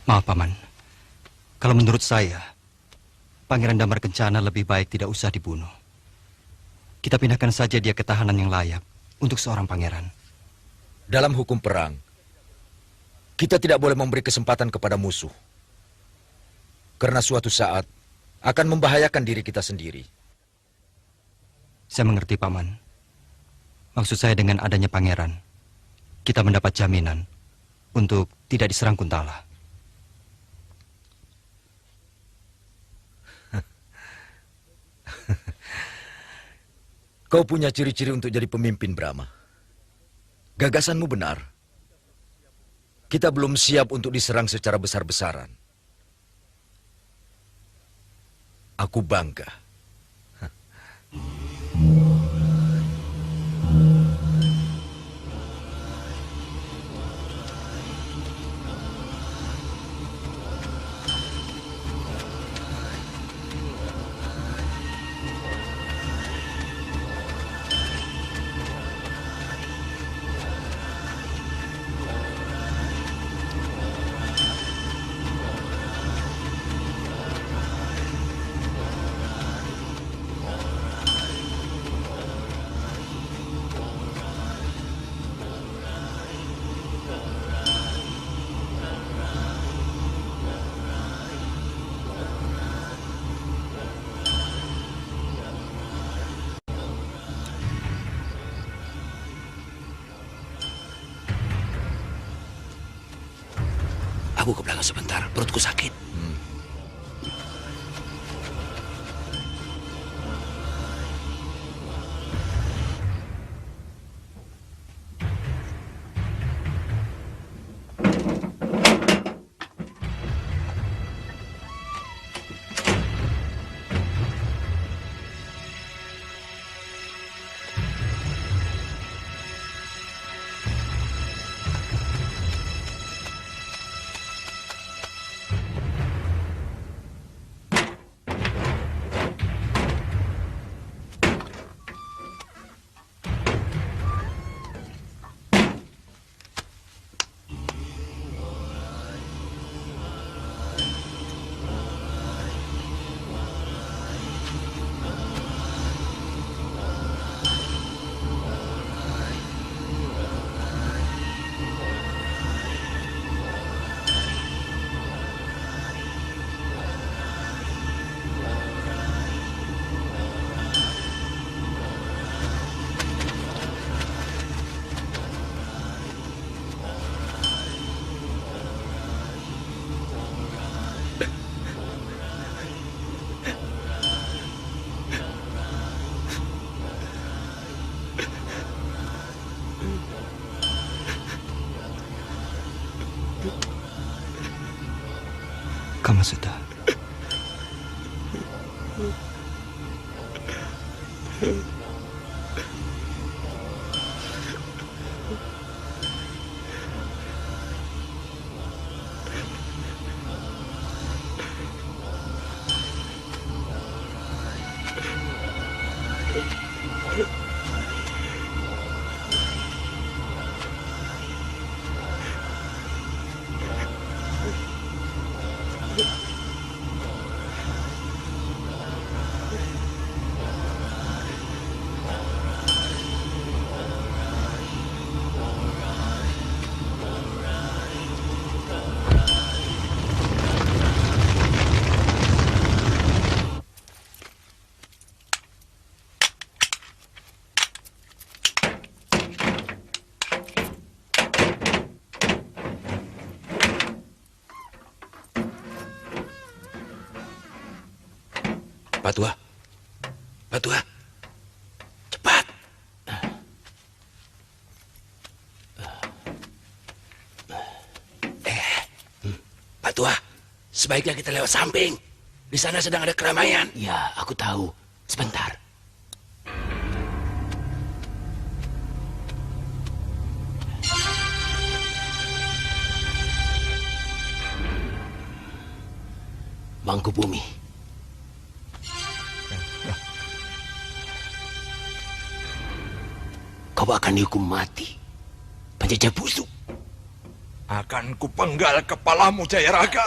Maaf, Paman. Kalau menurut saya, Pangeran Damar Kencana lebih baik tidak usah dibunuh. Kita pindahkan saja dia ke tahanan yang layak untuk seorang pangeran. Dalam hukum perang, kita tidak boleh memberi kesempatan kepada musuh. Karena suatu saat akan membahayakan diri kita sendiri. Saya mengerti, Paman. Maksud saya dengan adanya pangeran, kita mendapat jaminan untuk tidak diserang Kuntala. Kau punya ciri-ciri untuk jadi pemimpin, Brahma. Gagasanmu benar. Kita belum siap untuk diserang secara besar-besaran. Aku bangga. Aku ke belakang sebentar, perutku sakit. Kamu sudah. Pak Tua. Pak Tua. Cepat. Pak Tua, sebaiknya kita lewat samping. Di sana sedang ada keramaian. Ya, aku tahu. Sebentar. Mangku Bumi. Kau akan dihukum mati. Penjajah busuk. Akan kupenggal kepalamu, Jayaraga.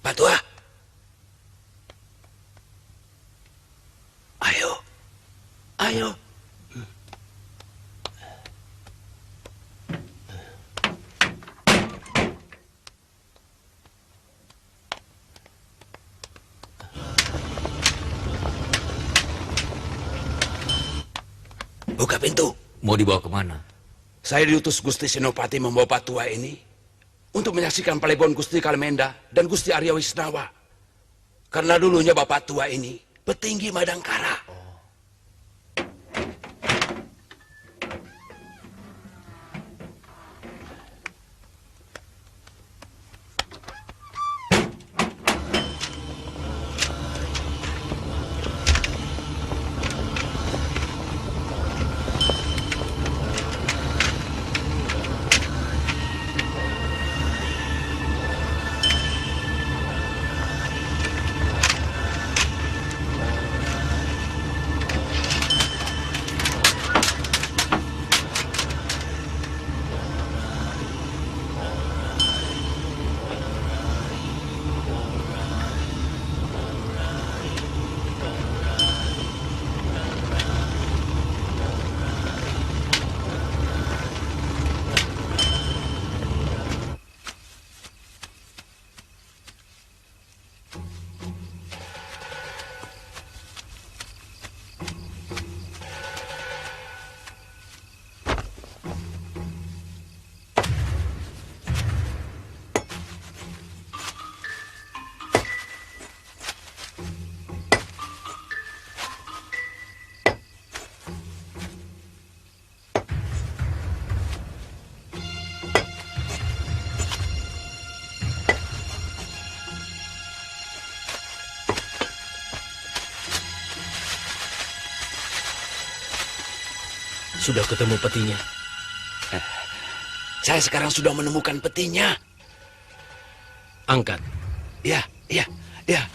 Pak Tua. Ayo. Ayo. Buka pintu. Mau dibawa kemana? Saya diutus Gusti Senopati membawa Pak Tua ini untuk menyaksikan Palebon Gusti Kalemenda dan Gusti Arya Wisnawa. Karena dulunya Bapak Tua ini petinggi Madangkara. Sudah ketemu petinya? Saya sekarang sudah menemukan petinya. Angkat. Ya, ya, ya.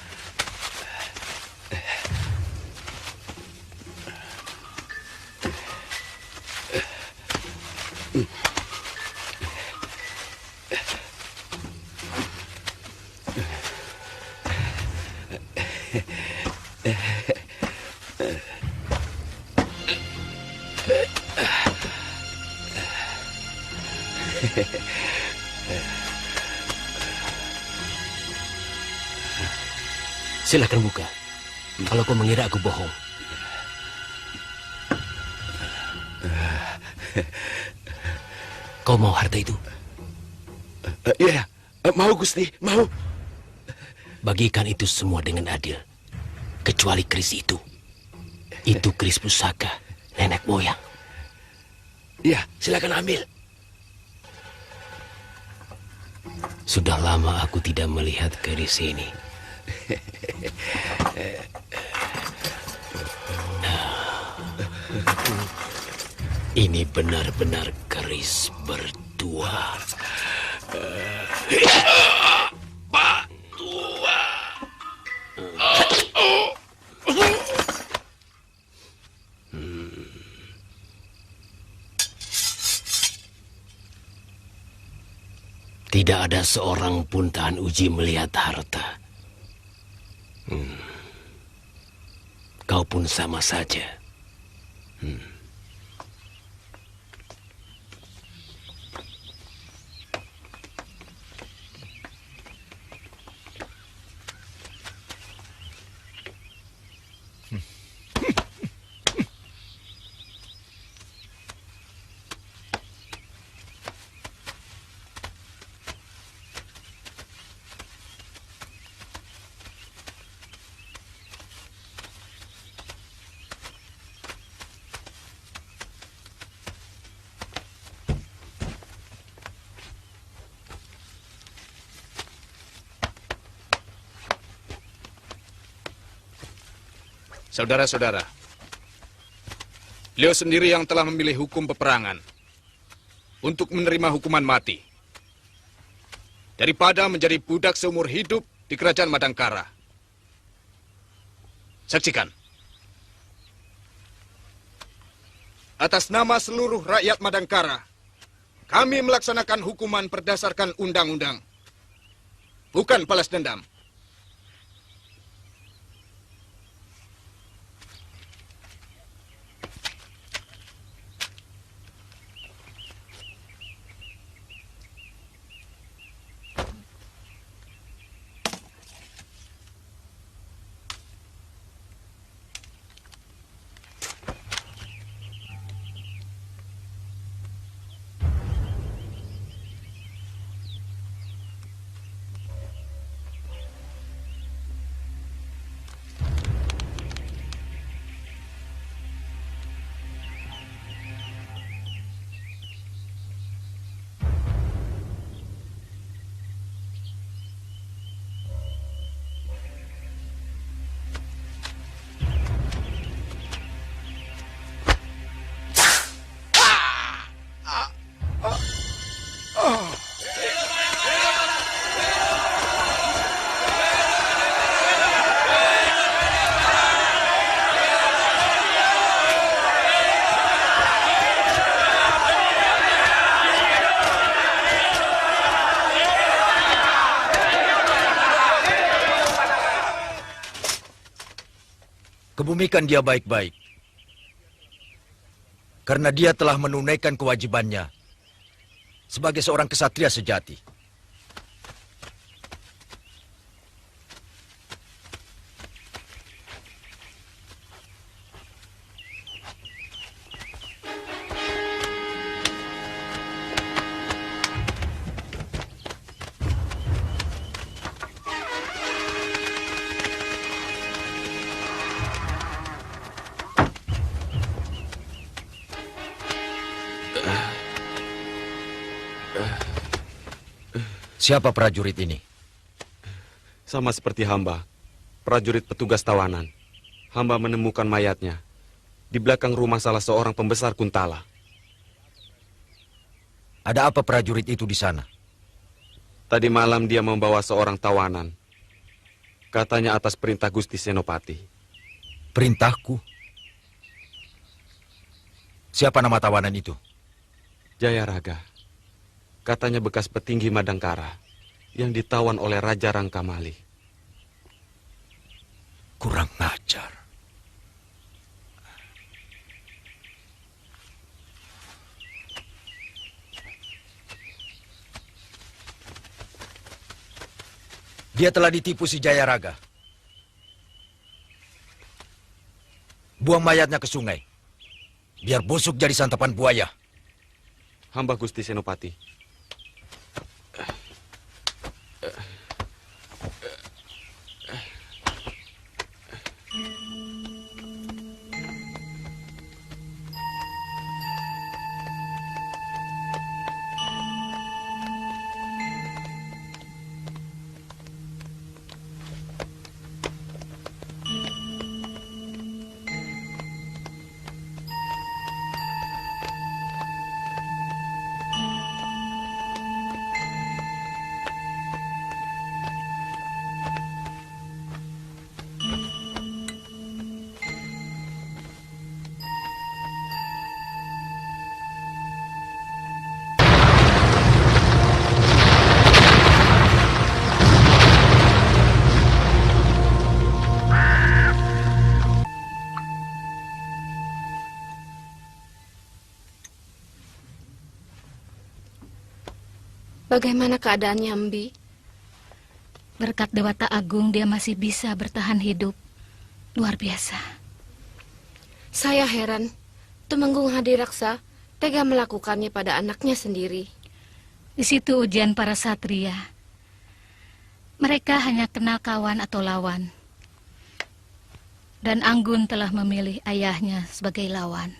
Silakan buka. Kalau kau mengira aku bohong. Kau mau harta itu? Iya, mau Gusti, mau. Bagikan itu semua dengan adil. Kecuali keris itu. Itu keris pusaka nenek moyang. Iya, silakan ambil. Sudah lama aku tidak melihat keris ini. Ini benar-benar keris berdua. Pak Tua. Tidak ada seorang pun tahan uji melihat harta. Kau pun sama saja. Saudara-saudara, beliau sendiri yang telah memilih hukum peperangan untuk menerima hukuman mati. daripada menjadi budak seumur hidup di kerajaan Madangkara. Saksikan. Atas nama seluruh rakyat Madangkara, kami melaksanakan hukuman berdasarkan undang-undang, bukan balas dendam. Kebumikan dia baik-baik. Karena dia telah menunaikan kewajibannya sebagai seorang kesatria sejati. Siapa prajurit ini? Sama seperti hamba, prajurit petugas tawanan. Hamba menemukan mayatnya di belakang rumah salah seorang pembesar Kuntala. Ada apa prajurit itu di sana? Tadi malam dia membawa seorang tawanan. Katanya atas perintah Gusti Senopati. Perintahku? Siapa nama tawanan itu? Jayaraga. Katanya bekas petinggi Madangkara yang ditawan oleh Raja Rangkamali. Kurang ajar. Dia telah ditipu si Jayaraga. Buang mayatnya ke sungai. Biar busuk jadi santapan buaya. Hamba Gusti Senopati. Bagaimana keadaannya, Mbi? Berkat Dewata Agung dia masih bisa bertahan hidup. Luar biasa. Saya heran, Tumenggung Hadiraksa tega melakukannya pada anaknya sendiri. Di situ ujian para satria. Mereka hanya kenal kawan atau lawan. Dan Anggun telah memilih ayahnya sebagai lawan.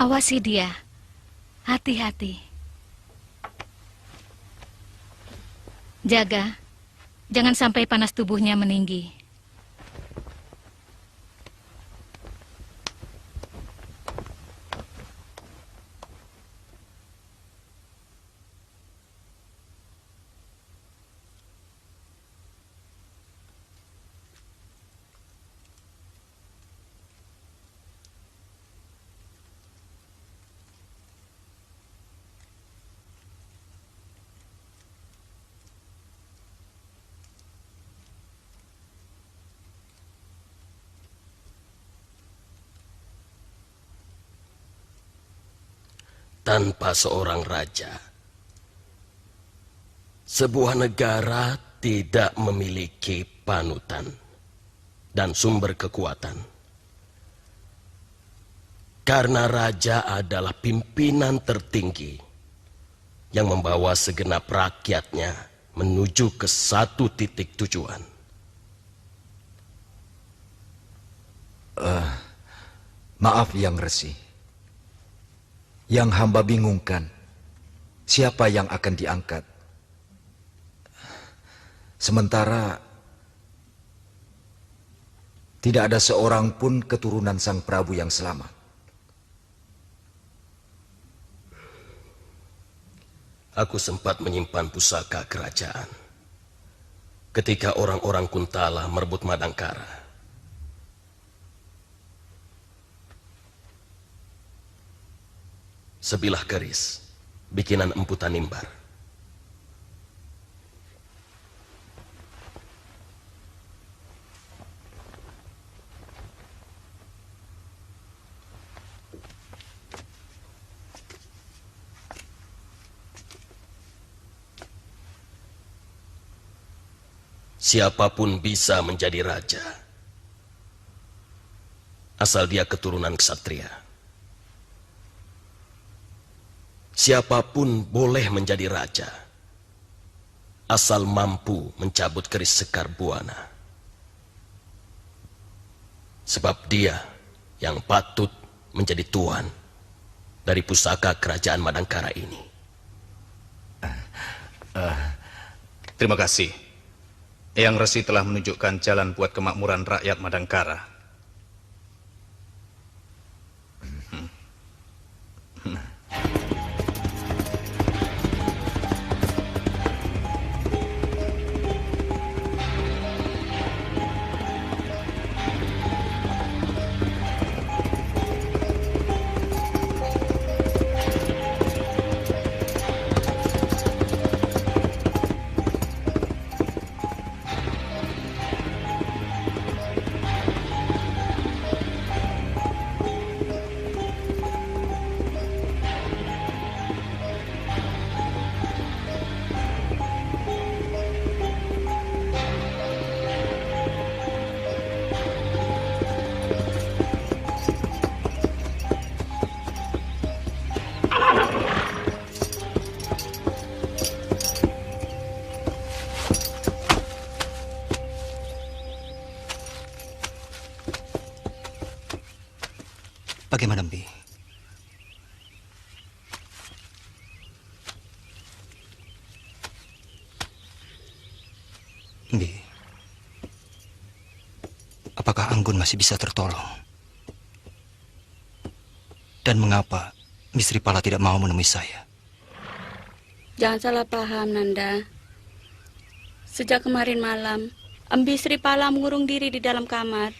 Awasi dia. Hati-hati. Jaga, Jangan sampai panas tubuhnya meninggi. Tanpa seorang raja, sebuah negara tidak memiliki panutan dan sumber kekuatan. Karena raja adalah pimpinan tertinggi yang membawa segenap rakyatnya menuju ke satu titik tujuan. Maaf Yang Resi. Yang hamba bingungkan, siapa yang akan diangkat? Sementara tidak ada seorang pun keturunan Sang Prabu yang selamat. Aku sempat menyimpan pusaka kerajaan ketika orang-orang Kuntala merebut Madangkara. Sebilah keris, bikinan Empu Tanimbar. Siapapun bisa menjadi raja, asal dia keturunan ksatria. Siapapun boleh menjadi raja, asal mampu mencabut keris Sekar Buana. Sebab dia yang patut menjadi tuan dari pusaka kerajaan Madangkara ini. Terima kasih. Eyang Resi telah menunjukkan jalan buat kemakmuran rakyat Madangkara. Bagaimana, Mbi? Mbi, apakah Anggun masih bisa tertolong? Dan mengapa Mbi Sripala tidak mau menemui saya? Jangan salah paham, Nanda. Sejak kemarin malam, Embi Sripala mengurung diri di dalam kamar.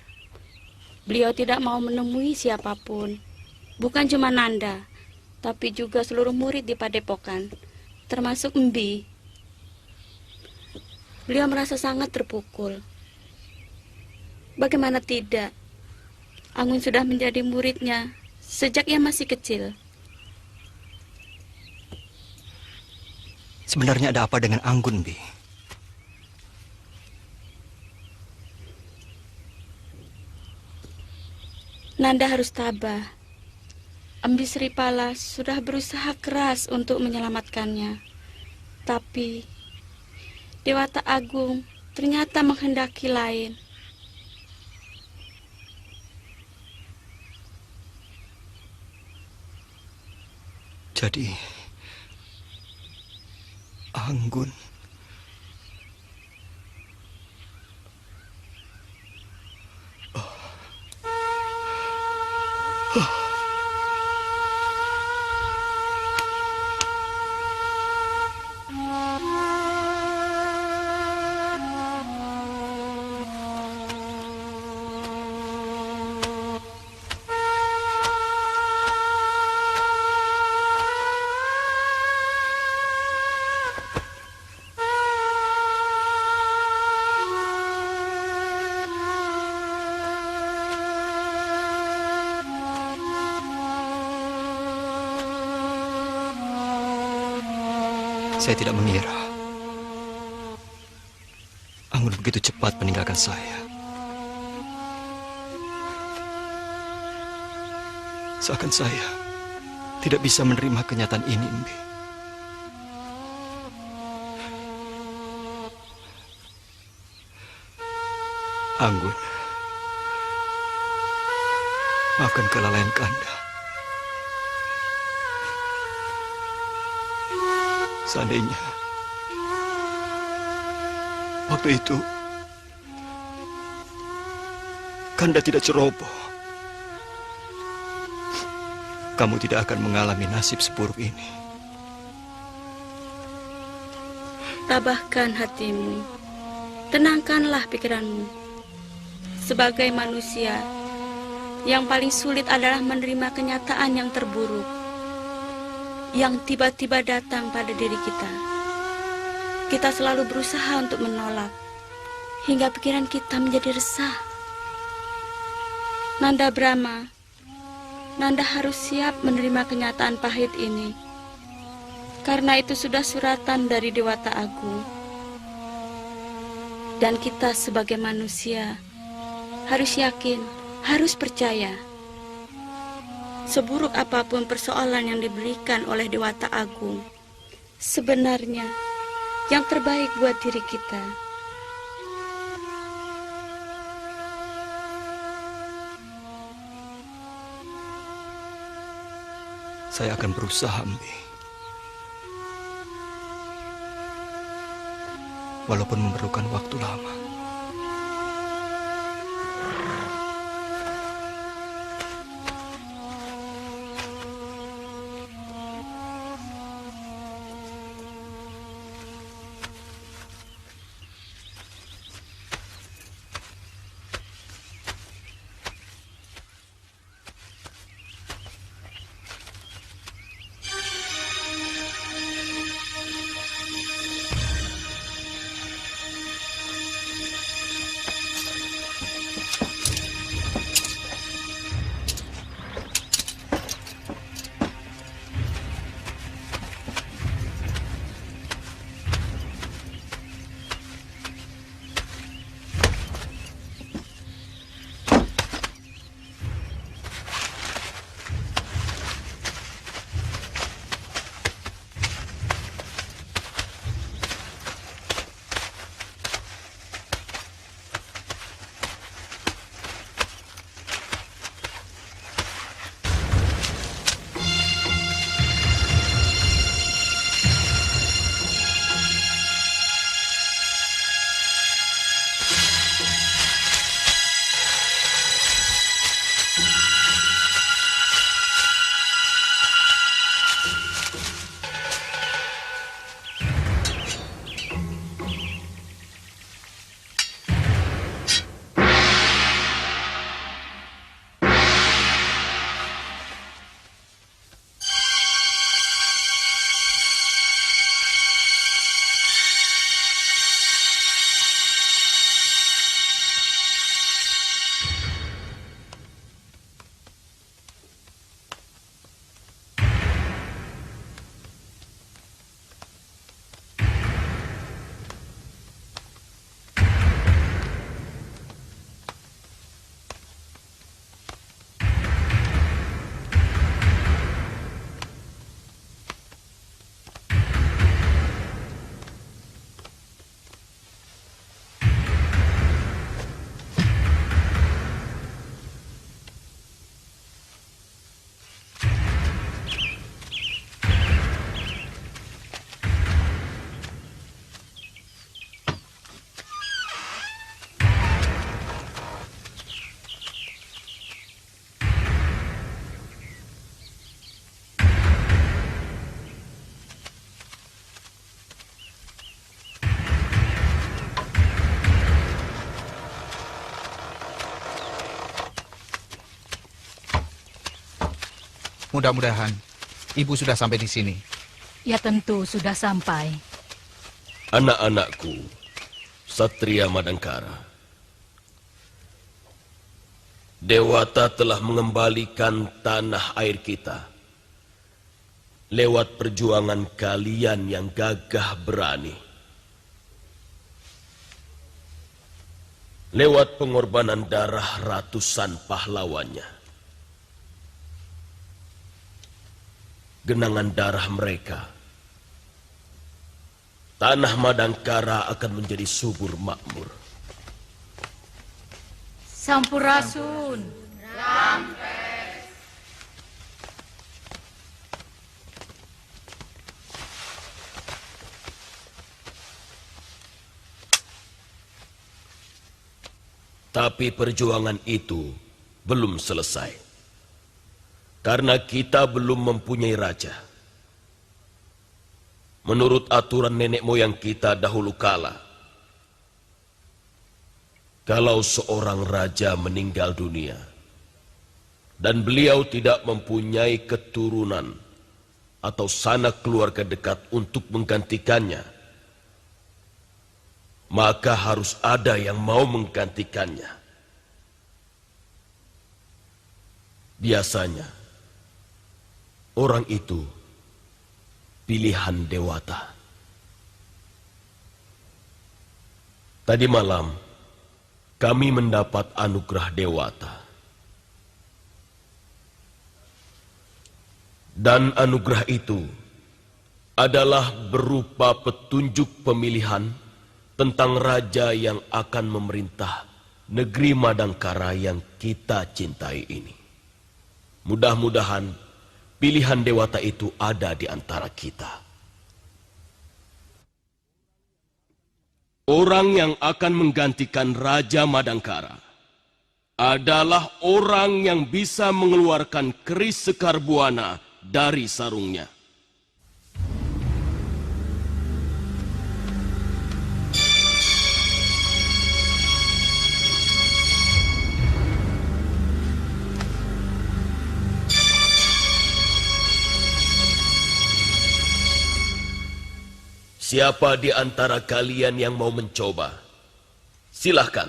Beliau tidak mau menemui siapapun. Bukan cuma Nanda, tapi juga seluruh murid di Padepokan, termasuk Embi. Beliau merasa sangat terpukul. Bagaimana tidak? Anggun sudah menjadi muridnya sejak ia masih kecil. Sebenarnya ada apa dengan Anggun, Mbi? Nanda harus tabah. Embi Sripala sudah berusaha keras untuk menyelamatkannya. Tapi Dewata Agung ternyata menghendaki lain. Jadi, Anggun Saya tidak mengira Anggun begitu cepat meninggalkan saya. Seakan saya tidak bisa menerima kenyataan ini, Mbi. Anggun, maafkan kelalaian Kanda. Seandainya waktu itu Kanda tidak ceroboh, kamu tidak akan mengalami nasib seburuk ini. Tabahkan hatimu, tenangkanlah pikiranmu. Sebagai manusia, yang paling sulit adalah menerima kenyataan yang terburuk yang tiba-tiba datang pada diri kita. Kita selalu berusaha untuk menolak, hingga pikiran kita menjadi resah. Nanda Brahma, Nanda harus siap menerima kenyataan pahit ini, karena itu sudah suratan dari Dewata Agung. Dan kita sebagai manusia harus yakin, harus percaya. Seburuk apapun persoalan yang diberikan oleh Dewata Agung, sebenarnya yang terbaik buat diri kita. Saya akan berusaha, Mbi. Walaupun memerlukan waktu lama. Mudah-mudahan Ibu sudah sampai di sini. Ya tentu sudah sampai. Anak-anakku, Satria Madangkara. Dewata telah mengembalikan tanah air kita lewat perjuangan kalian yang gagah berani, lewat pengorbanan darah ratusan pahlawannya. Genangan darah mereka, tanah Madangkara akan menjadi subur makmur. Sampurasun. Tapi perjuangan itu belum selesai. Karena kita belum mempunyai raja. Menurut aturan nenek moyang kita dahulu kala, kalau seorang raja meninggal dunia dan beliau tidak mempunyai keturunan atau sanak keluarga dekat untuk menggantikannya, maka harus ada yang mau menggantikannya. Biasanya, orang itu pilihan dewata. Tadi malam, kami mendapat anugerah dewata. Dan anugerah itu adalah berupa petunjuk pemilihan tentang raja yang akan memerintah negeri Madangkara yang kita cintai ini. Mudah-mudahan pilihan dewata itu ada di antara kita. Orang yang akan menggantikan Raja Madangkara adalah orang yang bisa mengeluarkan keris Sekar Buana dari sarungnya. Siapa di antara kalian yang mau mencoba? Silahkan.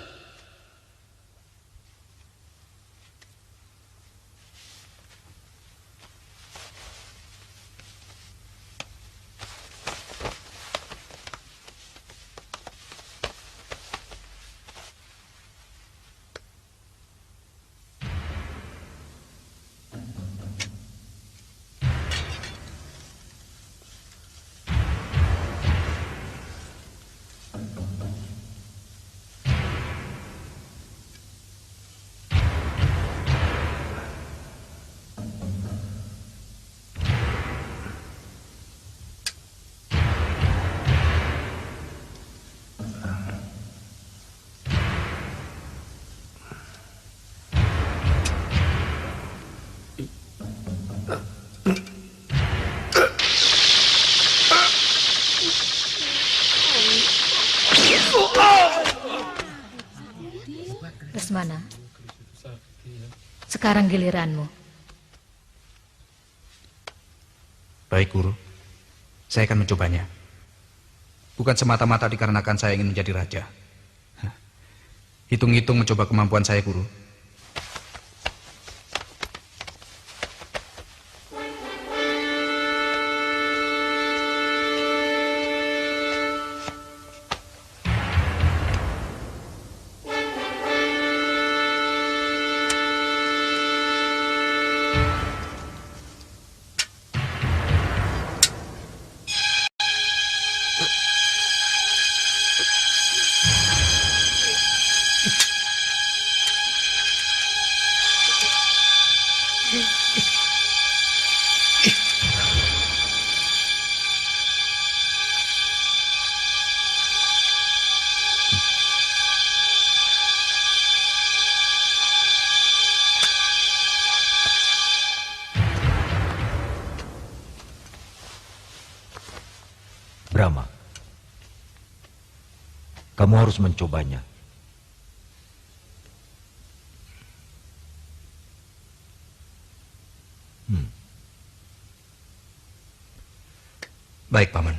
Lesmana, sekarang giliranmu. Baik, Guru. Saya akan mencobanya. Bukan semata-mata dikarenakan saya ingin menjadi raja. Hitung-hitung mencoba kemampuan saya, Guru. Brahma, kamu harus mencobanya. Baik, Paman.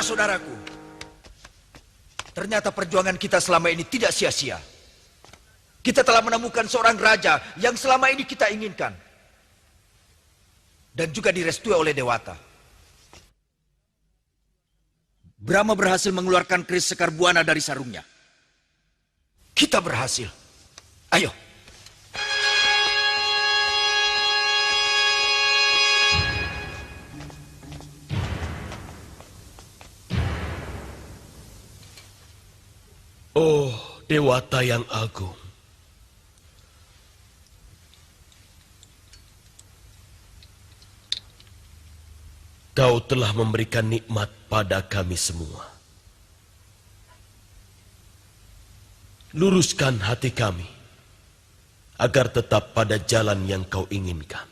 saudara-saudaraku, ternyata perjuangan kita selama ini tidak sia-sia. Kita telah menemukan seorang raja yang selama ini kita inginkan. Dan juga direstui oleh Dewata. Brahma berhasil mengeluarkan keris Sekar Buana dari sarungnya. Kita berhasil. Ayo. Oh, Dewata yang agung. Kau telah memberikan nikmat pada kami semua. Luruskan hati kami, agar tetap pada jalan yang kau inginkan.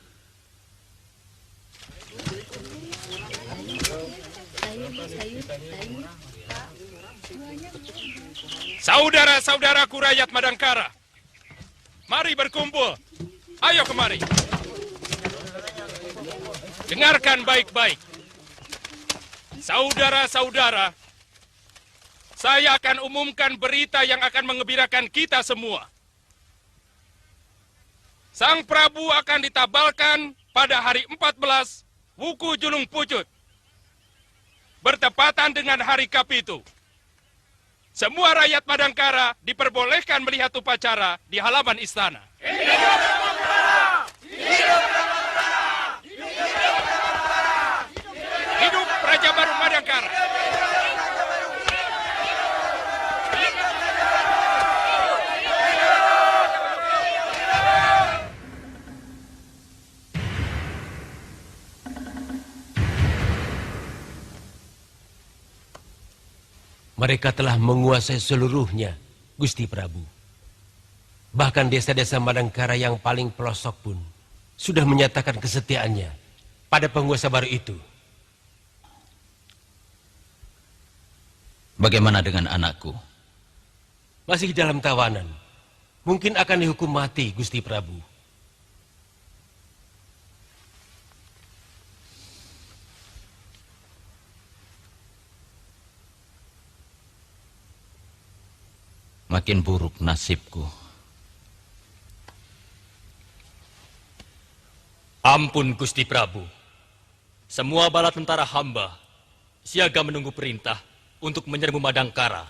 Saudara-saudaraku rakyat Madangkara, mari berkumpul. Ayo kemari. Dengarkan baik-baik. Saudara-saudara, saya akan umumkan berita yang akan mengembirakan kita semua. Sang Prabu akan ditabalkan pada hari 14 Wuku Julung Pucut. Bertepatan dengan hari Kapitu. Semua rakyat Madangkara diperbolehkan melihat upacara di halaman istana. Hidup Madangkara! Hidup Madangkara! Hidup Raja Baru Madangkara! Mereka telah menguasai seluruhnya, Gusti Prabu. Bahkan desa-desa Madangkara yang paling pelosok pun sudah menyatakan kesetiaannya pada penguasa baru itu. Bagaimana dengan anakku? Masih dalam tawanan. Mungkin akan dihukum mati, Gusti Prabu. Makin buruk nasibku. Ampun Gusti Prabu. Semua bala tentara hamba siaga menunggu perintah untuk menyerbu Madangkara.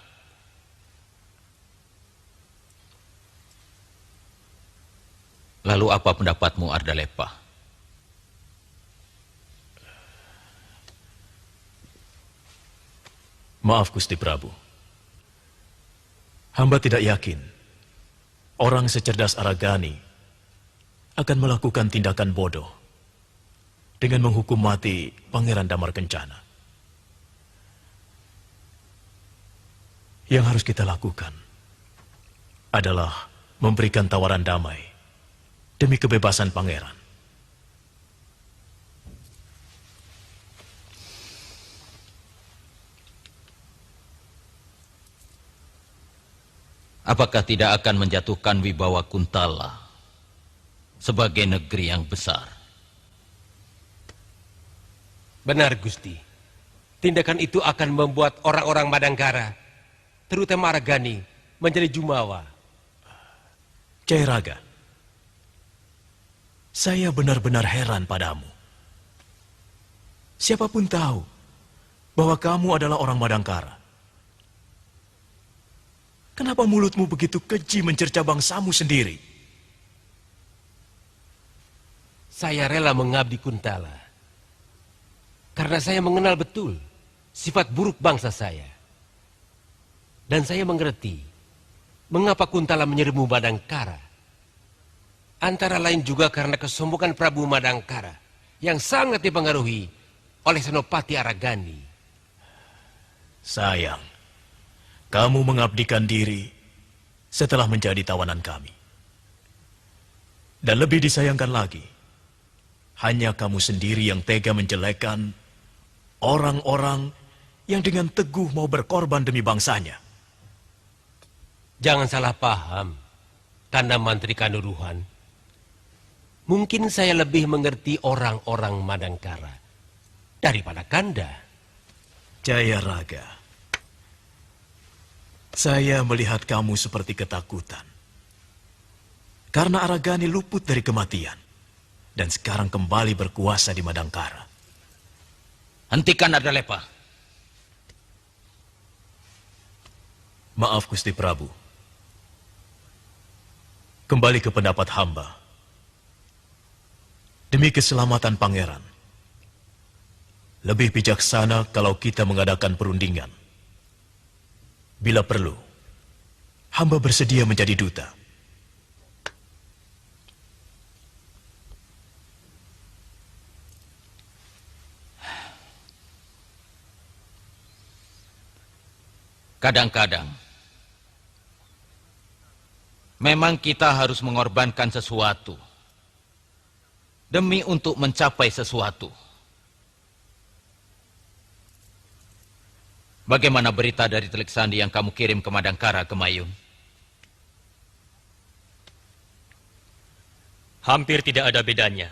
Lalu apa pendapatmu, Ardalepa? Maaf Gusti Prabu. Hamba tidak yakin orang secerdas Aragani akan melakukan tindakan bodoh dengan menghukum mati Pangeran Damar Kencana. Yang harus kita lakukan adalah memberikan tawaran damai demi kebebasan Pangeran. Apakah tidak akan menjatuhkan wibawa Kuntala sebagai negeri yang besar? Benar, Gusti. Tindakan itu akan membuat orang-orang Madangkara, terutama Aragani, menjadi jumawa. Jairaga, saya benar-benar heran padamu. Siapapun tahu bahwa kamu adalah orang Madangkara. Kenapa mulutmu begitu keji mencerca bangsamu sendiri? Saya rela mengabdi Kuntala. Karena saya mengenal betul sifat buruk bangsa saya. Dan saya mengerti mengapa Kuntala menyerbu Madangkara. Antara lain juga karena kesombongan Prabu Madangkara yang sangat dipengaruhi oleh Senopati Aragani. Sayang. Kamu mengabdikan diri setelah menjadi tawanan kami. Dan lebih disayangkan lagi, hanya kamu sendiri yang tega menjelekkan orang-orang yang dengan teguh mau berkorban demi bangsanya. Jangan salah paham, Kanda Mantri Kanduruhan. Mungkin saya lebih mengerti orang-orang Madangkara daripada Kanda. Jayaraga, saya melihat kamu seperti ketakutan. Karena Aragani luput dari kematian dan sekarang kembali berkuasa di Madangkara. Hentikan Ardalepa. Maaf Gusti Prabu. Kembali ke pendapat hamba. Demi keselamatan pangeran, lebih bijaksana kalau kita mengadakan perundingan. Bila perlu, hamba bersedia menjadi duta. Kadang-kadang, memang kita harus mengorbankan sesuatu demi untuk mencapai sesuatu. Bagaimana berita dari Telik Sandi yang kamu kirim ke Madangkara, Gemayung? Hampir tidak ada bedanya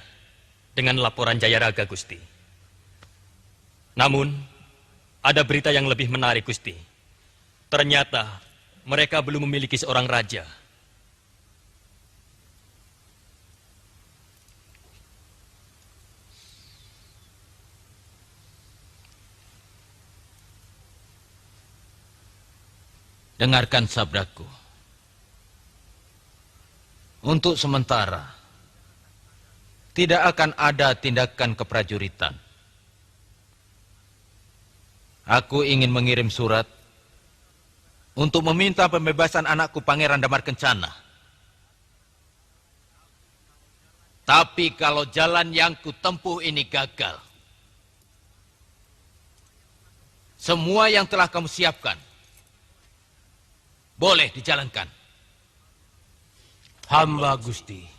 dengan laporan Jayaraga, Gusti. Namun, ada berita yang lebih menarik, Gusti. Ternyata, mereka belum memiliki seorang raja. Dengarkan sabdaku. Untuk sementara, tidak akan ada tindakan keprajuritan. Aku ingin mengirim surat untuk meminta pembebasan anakku Pangeran Damar Kencana. Tapi kalau jalan yang kutempuh ini gagal, semua yang telah kamu siapkan boleh dijalankan. Hamba Gusti.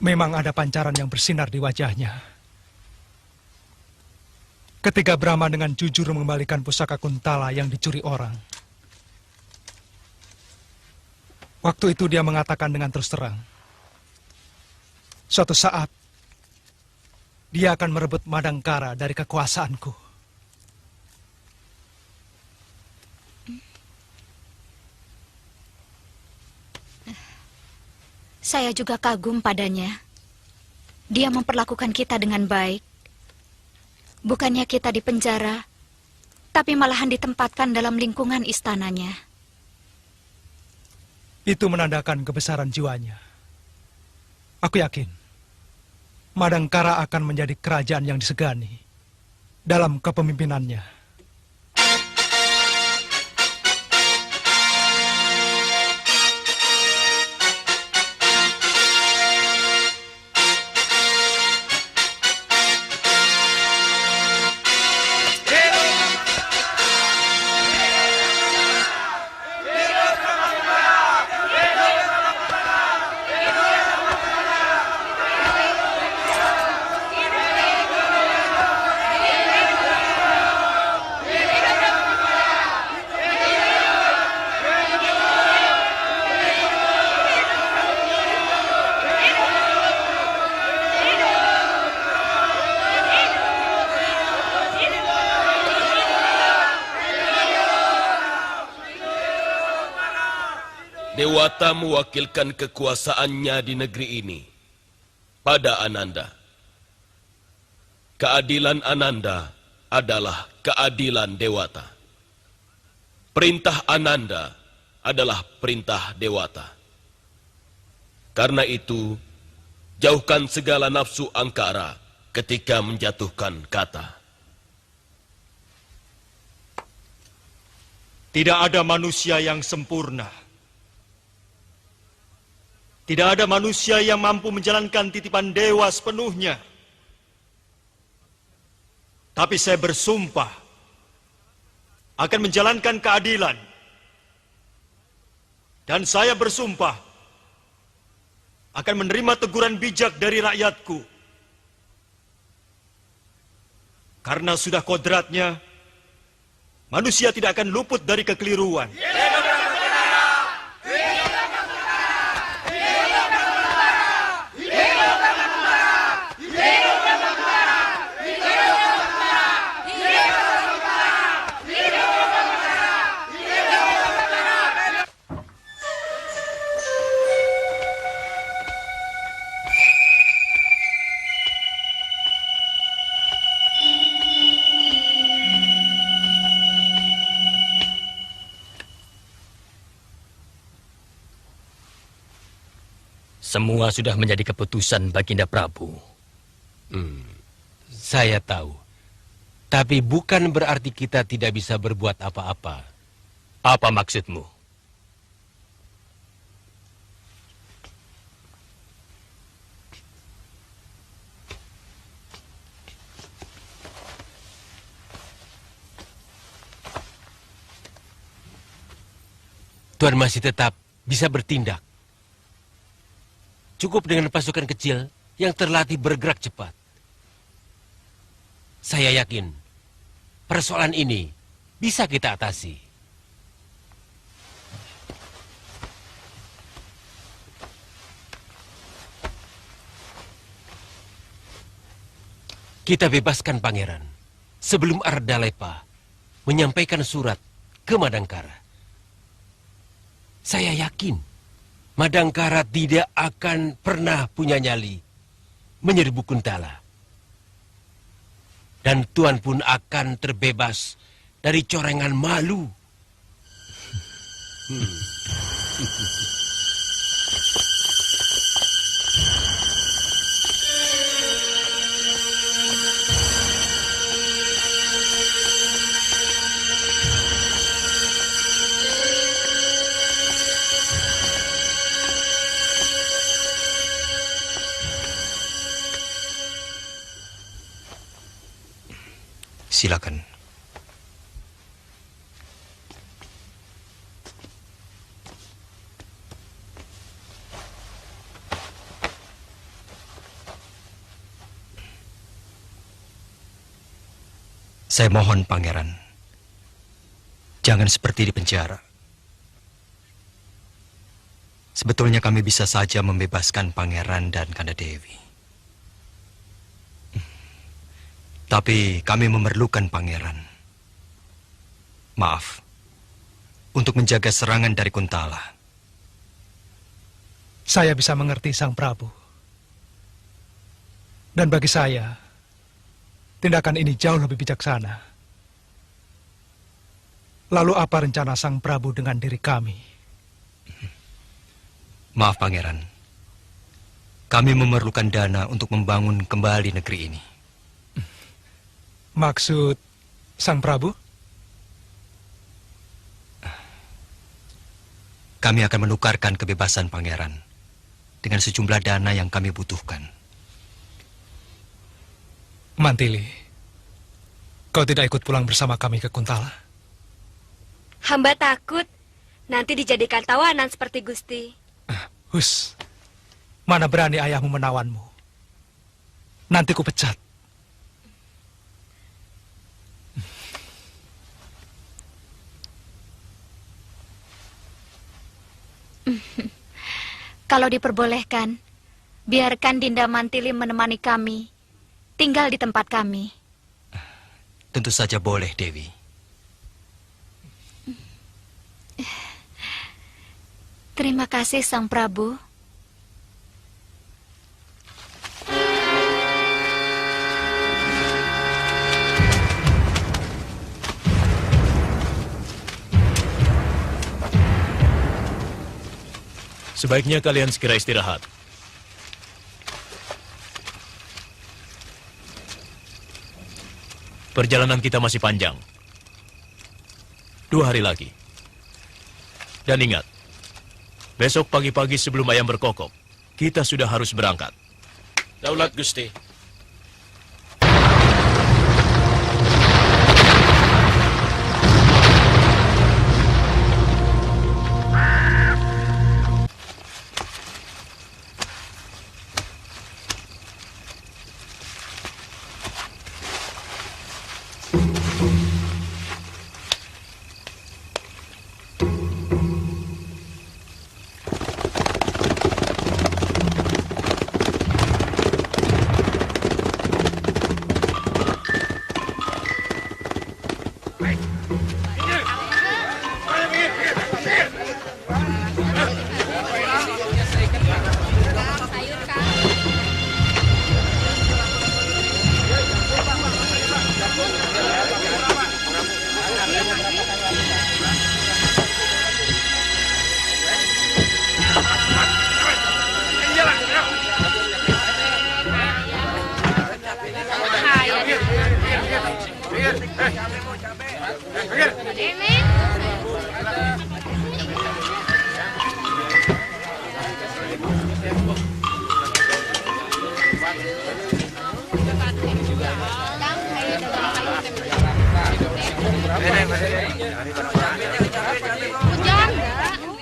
Memang ada pancaran yang bersinar di wajahnya. Ketika Brahma dengan jujur mengembalikan pusaka Kuntala yang dicuri orang. Waktu itu dia mengatakan dengan terus terang, suatu saat dia akan merebut Madangkara dari kekuasaanku. Saya juga kagum padanya. Dia memperlakukan kita dengan baik. Bukannya kita dipenjara, tapi malahan ditempatkan dalam lingkungan istananya. Itu menandakan kebesaran jiwanya. Aku yakin, Madangkara akan menjadi kerajaan yang disegani dalam kepemimpinannya. Dewata mewakilkan kekuasaannya di negeri ini pada Ananda. Keadilan Ananda adalah keadilan Dewata. Perintah Ananda adalah perintah Dewata. Karena itu, jauhkan segala nafsu angkara ketika menjatuhkan kata. Tidak ada manusia yang sempurna. Tidak ada manusia yang mampu menjalankan titipan dewa sepenuhnya. Tapi saya bersumpah akan menjalankan keadilan. Dan saya bersumpah akan menerima teguran bijak dari rakyatku. Karena sudah kodratnya, manusia tidak akan luput dari kekeliruan. Semua sudah menjadi keputusan Baginda Prabu. Saya tahu. Tapi bukan berarti kita tidak bisa berbuat apa-apa. Apa maksudmu? Tuan masih tetap bisa bertindak. Cukup dengan pasukan kecil yang terlatih bergerak cepat. Saya yakin persoalan ini bisa kita atasi. Kita bebaskan pangeran sebelum Ardalepa menyampaikan surat ke Madangkara. Saya yakin Madangkara tidak akan pernah punya nyali menyerbu Kuntala. Dan Tuan pun akan terbebas dari corengan malu. Silakan. Saya mohon, Pangeran, jangan seperti di penjara. Sebetulnya kami bisa saja membebaskan Pangeran dan Kanda Dewi. Tapi kami memerlukan Pangeran. Maaf, untuk menjaga serangan dari Kuntala. Saya bisa mengerti Sang Prabu. Dan bagi saya, tindakan ini jauh lebih bijaksana. Lalu apa rencana Sang Prabu dengan diri kami? Maaf, Pangeran. Kami memerlukan dana untuk membangun kembali negeri ini. Maksud Sang Prabu? Kami akan menukarkan kebebasan Pangeran dengan sejumlah dana yang kami butuhkan. Mantili, kau tidak ikut pulang bersama kami ke Kuntala? Hamba takut nanti dijadikan tawanan seperti Gusti. Hus, mana berani ayahmu menawanmu? Nanti ku pecat. Kalau diperbolehkan, biarkan Dinda Mantili menemani kami, tinggal di tempat kami. Tentu saja boleh, Dewi. Terima kasih, Sang Prabu. Sebaiknya kalian segera istirahat. Perjalanan kita masih panjang. 2 hari lagi. Dan ingat, besok pagi-pagi sebelum ayam berkokok, kita sudah harus berangkat. Daulat Gusti.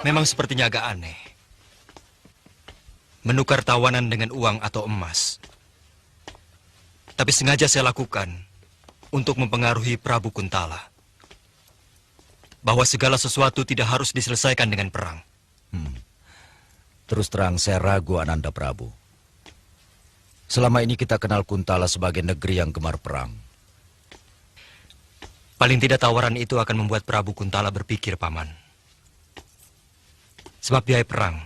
Memang sepertinya agak aneh. Menukar tawanan dengan uang atau emas. Tapi sengaja saya lakukan untuk mempengaruhi Prabu Kuntala. Bahwa segala sesuatu tidak harus diselesaikan dengan perang. Terus terang saya ragu, Ananda Prabu. Selama ini kita kenal Kuntala sebagai negeri yang gemar perang. Paling tidak tawaran itu akan membuat Prabu Kuntala berpikir, Paman. Sebab biaya perang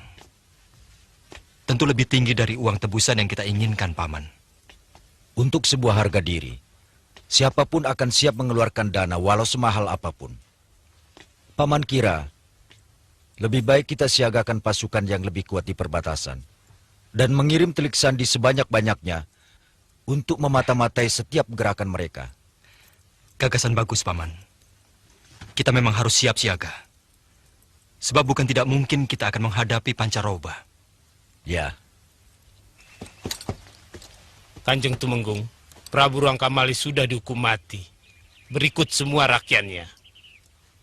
tentu lebih tinggi dari uang tebusan yang kita inginkan, Paman. Untuk sebuah harga diri, siapapun akan siap mengeluarkan dana walau semahal apapun. Paman kira, lebih baik kita siagakan pasukan yang lebih kuat di perbatasan dan mengirim telik sandi sebanyak-banyaknya untuk memata-matai setiap gerakan mereka. Gagasan bagus, Paman. Kita memang harus siap siaga. Sebab bukan tidak mungkin kita akan menghadapi Pancaroba. Ya. Kanjeng Tumenggung, Prabu Rangkamali sudah dihukum mati. Berikut semua rakyatnya.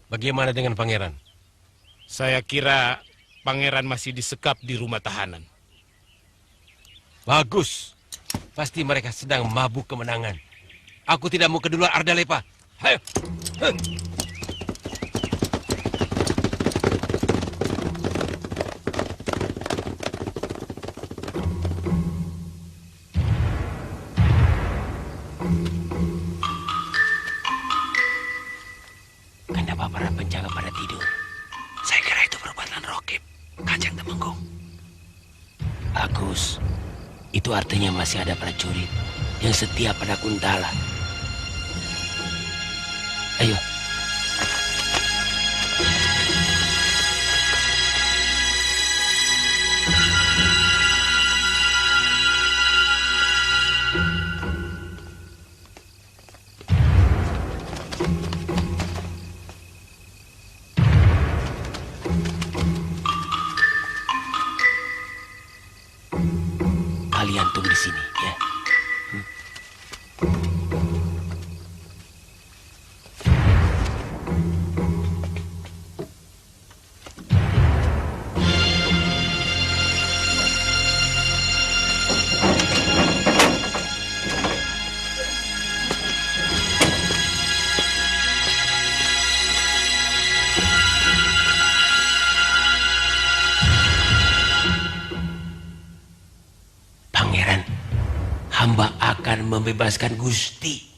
Bagaimana dengan pangeran? Saya kira pangeran masih disekap di rumah tahanan. Bagus. Pasti mereka sedang mabuk kemenangan. Aku tidak mau keduluan Ardalepa. Hayo. Kenapa para penjaga pada tidur? Saya kira itu perbuatan Rokib, Kanjeng Tumenggung. Bagus. Itu artinya masih ada prajurit yang setia pada Kuntala. Ayo. Kalian tunggu di sini, ya. Pangeran, hamba akan membebaskan Gusti.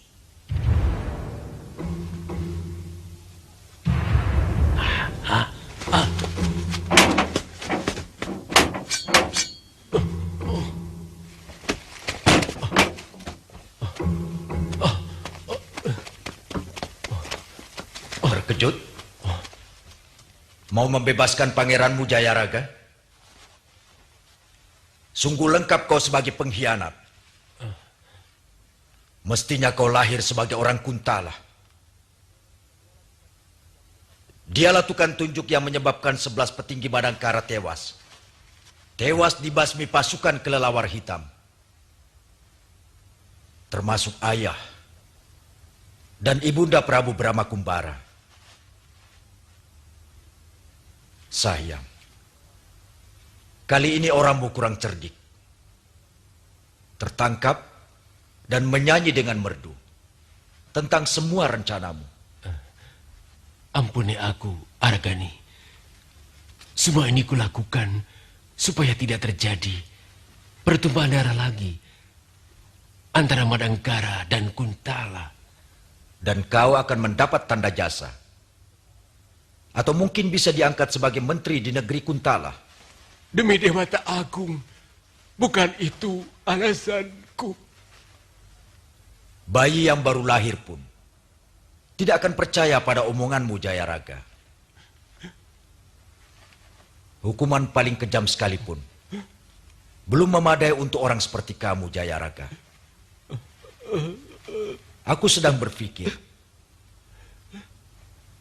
terkejut? Mau membebaskan pangeranmu Jayaraga? Sungguh lengkap kau sebagai pengkhianat. Mestinya kau lahir sebagai orang Kuntala. Dialah tukang tunjuk yang menyebabkan 11 petinggi Madangkara tewas. Tewas dibasmi pasukan kelelawar hitam. Termasuk ayah dan ibunda Prabu Brahmakumbara. Sayang, kali ini orangmu kurang cerdik. Tertangkap dan menyanyi dengan merdu tentang semua rencanamu. Ampuni aku, Argani. Semua ini kulakukan supaya tidak terjadi pertumpahan darah lagi antara Madangkara dan Kuntala. Dan kau akan mendapat tanda jasa. Atau mungkin bisa diangkat sebagai menteri di negeri Kuntala. Demi Dewata Agung, bukan itu alasanku. Bayi yang baru lahir pun tidak akan percaya pada omonganmu, Jayaraga. Hukuman paling kejam sekalipun belum memadai untuk orang seperti kamu, Jayaraga. Aku sedang berpikir,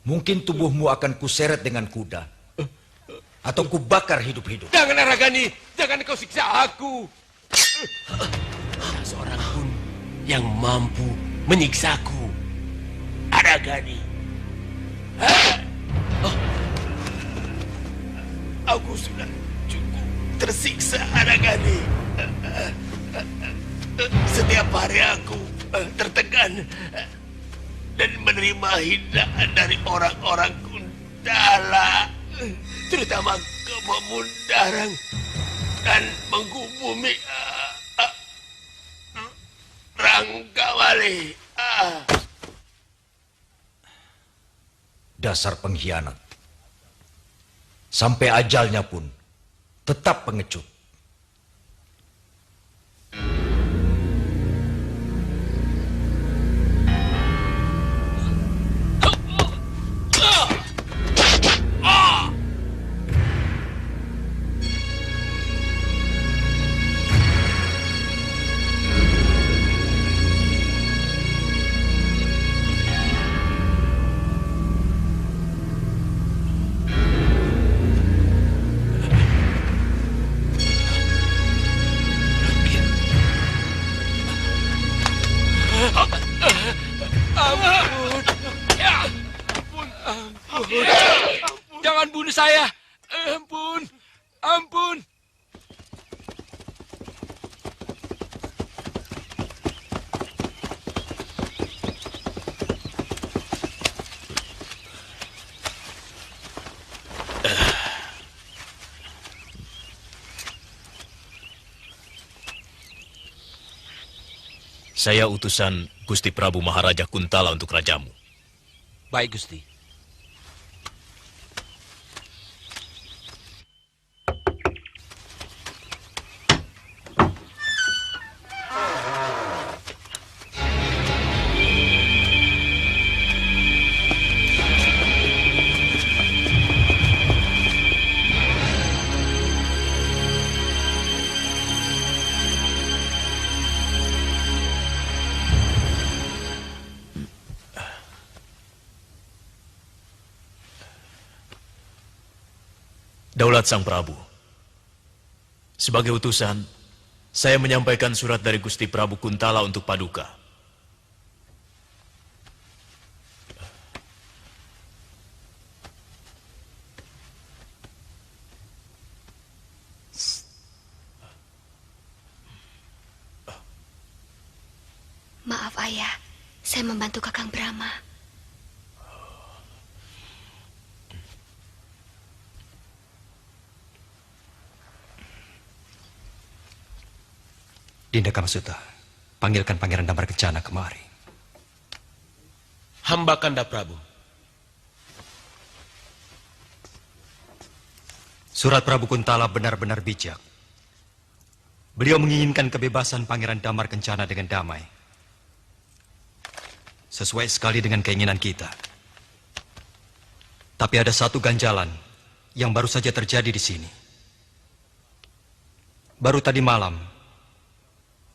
mungkin tubuhmu akan kuseret dengan kuda atau kubakar hidup-hidup. Jangan, Argani, jangan kau siksa aku. Tak seorang pun yang mampu menyiksaku, Argani. Aku sudah cukup tersiksa, Argani. Setiap hari aku tertekan dan menerima hinaan dari orang-orang Kuntala, terutama Kememundarang dan menghubungi Ranggawali. Dasar pengkhianat. Sampai ajalnya pun tetap pengecut. Jangan bunuh saya. Ampun. Ampun. Saya utusan Gusti Prabu Maharaja Kuntala untuk rajamu. Baik, Gusti. Daulat Sang Prabu. Sebagai utusan, saya menyampaikan surat dari Gusti Prabu Kuntala untuk Paduka. Maaf, Ayah. Saya membantu Kakang Brahma. Dinda Kamasuta, panggilkan Pangeran Damar Kencana kemari. Hamba Kanda Prabu. Surat Prabu Kuntala benar-benar bijak. Beliau menginginkan kebebasan Pangeran Damar Kencana dengan damai. Sesuai sekali dengan keinginan kita. Tapi ada satu ganjalan yang baru saja terjadi di sini. Baru tadi malam,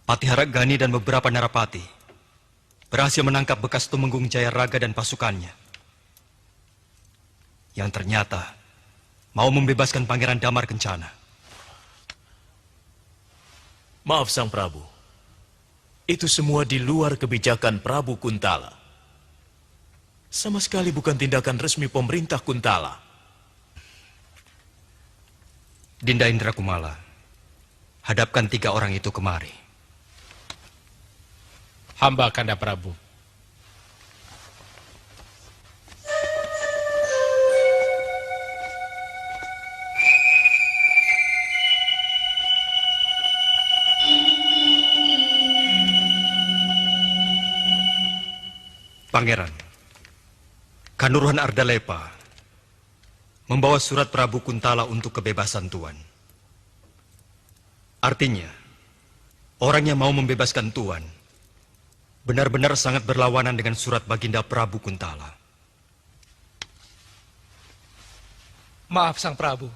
Patihara Gani dan beberapa narapati berhasil menangkap bekas Tumenggung Jayaraga dan pasukannya. Yang ternyata mau membebaskan Pangeran Damar Kencana. Maaf Sang Prabu, itu semua di luar kebijakan Prabu Kuntala. Sama sekali bukan tindakan resmi pemerintah Kuntala. Dinda Indra Kumala, hadapkan 3 orang itu kemari. Hamba Kanda Prabu. Pangeran, Kanuruhan Ardalepa membawa surat Prabu Kuntala untuk kebebasan Tuan. Artinya, orang yang mau membebaskan Tuan benar-benar sangat berlawanan dengan surat Baginda Prabu Kuntala. Maaf Sang Prabu.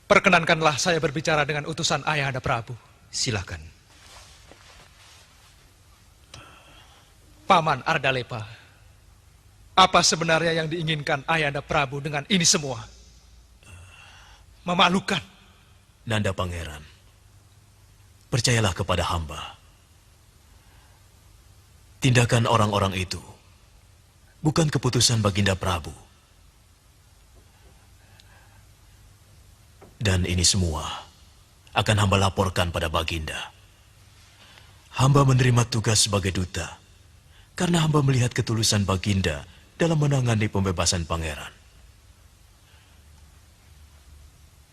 Perkenankanlah saya berbicara dengan utusan Ayahanda Prabu. Silakan. Paman Ardalepa, apa sebenarnya yang diinginkan Ayahanda Prabu dengan ini semua? Memalukan. Nanda Pangeran, percayalah kepada hamba. Tindakan orang-orang itu bukan keputusan Baginda Prabu. Dan ini semua akan hamba laporkan pada Baginda. Hamba menerima tugas sebagai duta karena hamba melihat ketulusan Baginda dalam menangani pembebasan pangeran.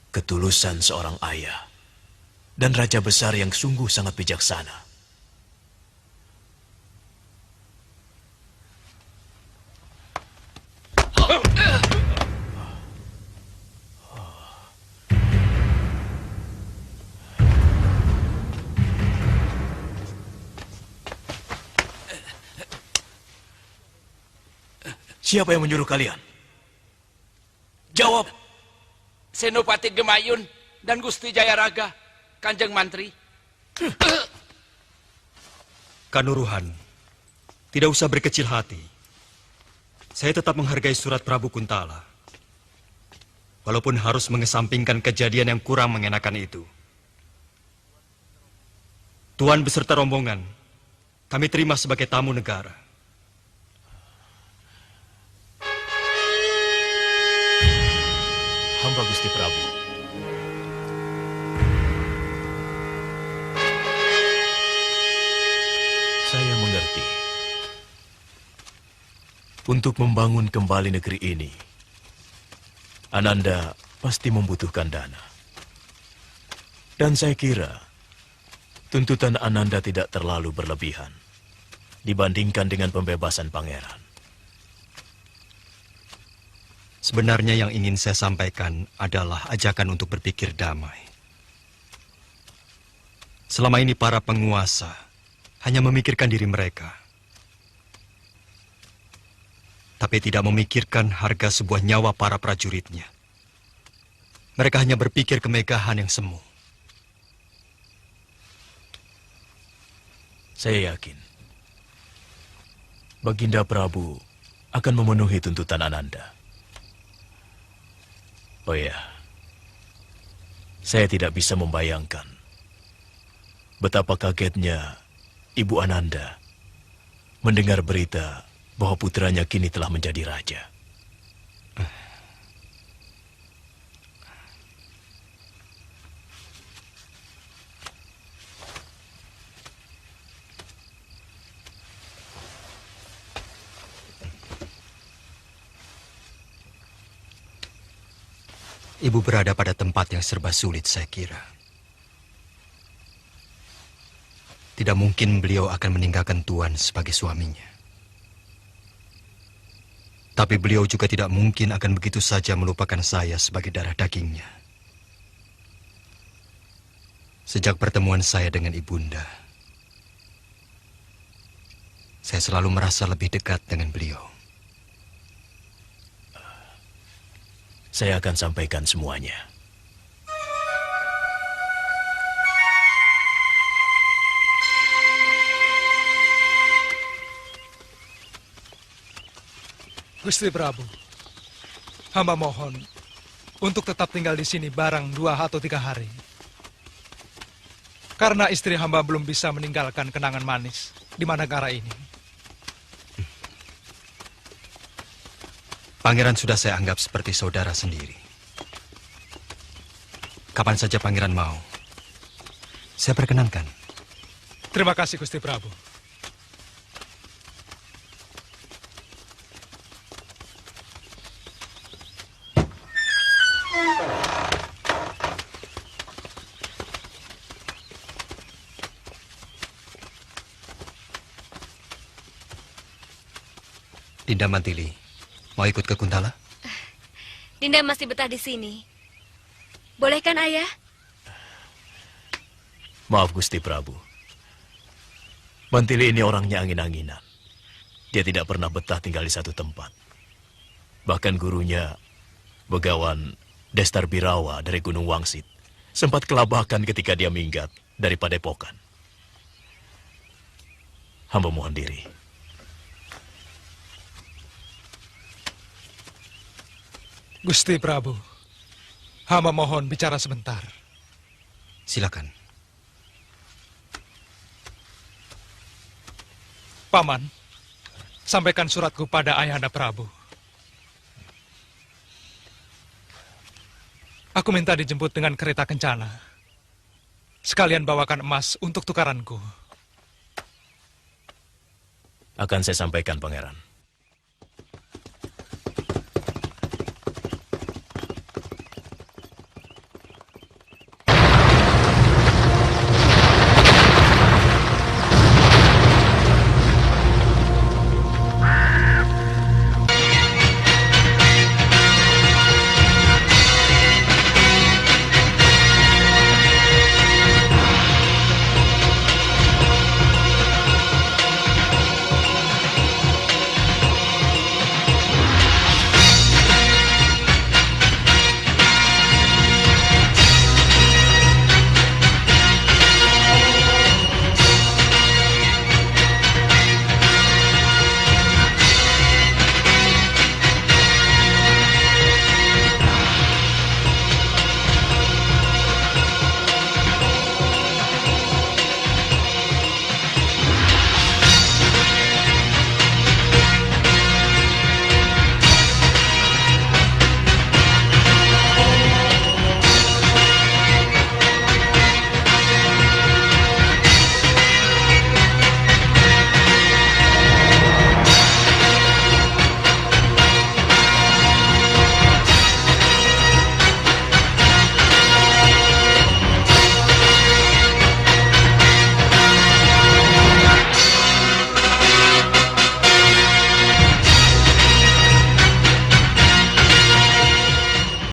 Ketulusan seorang ayah dan raja besar yang sungguh sangat bijaksana. Siapa yang menyuruh kalian? Jawab. Senopati Gemayun dan Gusti Jayaraga, Kanjeng Mantri. Kanuruhan, tidak usah berkecil hati. Saya tetap menghargai surat Prabu Kuntala. Walaupun harus mengesampingkan kejadian yang kurang mengenakan itu. Tuan beserta rombongan, kami terima sebagai tamu negara. Hamba Gusti Prabu. Saya mengerti. Untuk membangun kembali negeri ini, Ananda pasti membutuhkan dana. Dan saya kira tuntutan Ananda tidak terlalu berlebihan dibandingkan dengan pembebasan pangeran. Sebenarnya yang ingin saya sampaikan adalah ajakan untuk berpikir damai. Selama ini para penguasa hanya memikirkan diri mereka, tapi tidak memikirkan harga sebuah nyawa para prajuritnya. Mereka hanya berpikir kemegahan yang semu. Saya yakin Baginda Prabu akan memenuhi tuntutan Ananda. Oh ya, saya tidak bisa membayangkan betapa kagetnya Ibu Ananda mendengar berita bahwa putranya kini telah menjadi raja. Ibu berada pada tempat yang serba sulit, saya kira. Tidak mungkin beliau akan meninggalkan Tuan sebagai suaminya. Tapi beliau juga tidak mungkin akan begitu saja melupakan saya sebagai darah dagingnya. Sejak pertemuan saya dengan Ibunda, saya selalu merasa lebih dekat dengan beliau. Saya akan sampaikan semuanya. Gusti Prabu, hamba mohon untuk tetap tinggal di sini barang 2 atau 3 hari. Karena istri hamba belum bisa meninggalkan kenangan manis di Madangkara ini. Pangeran sudah saya anggap seperti saudara sendiri. Kapan saja pangeran mau, saya perkenankan. Terima kasih, Gusti Prabu. Dinda Mantili, mau ikut ke Kuntala? Dinda masih betah di sini. Boleh kan, Ayah? Maaf Gusti Prabu. Mantili ini orangnya angin-anginan. Dia tidak pernah betah tinggal di satu tempat. Bahkan gurunya, Begawan Destar Birawa dari Gunung Wangsit, sempat kelabakan ketika dia minggat dari Padepokan. Hamba mohon diri. Gusti Prabu, hamba mohon bicara sebentar. Silakan. Paman, sampaikan suratku pada Ayahanda Prabu. Aku minta dijemput dengan kereta kencana. Sekalian bawakan emas untuk tukaranku. Akan saya sampaikan, Pangeran.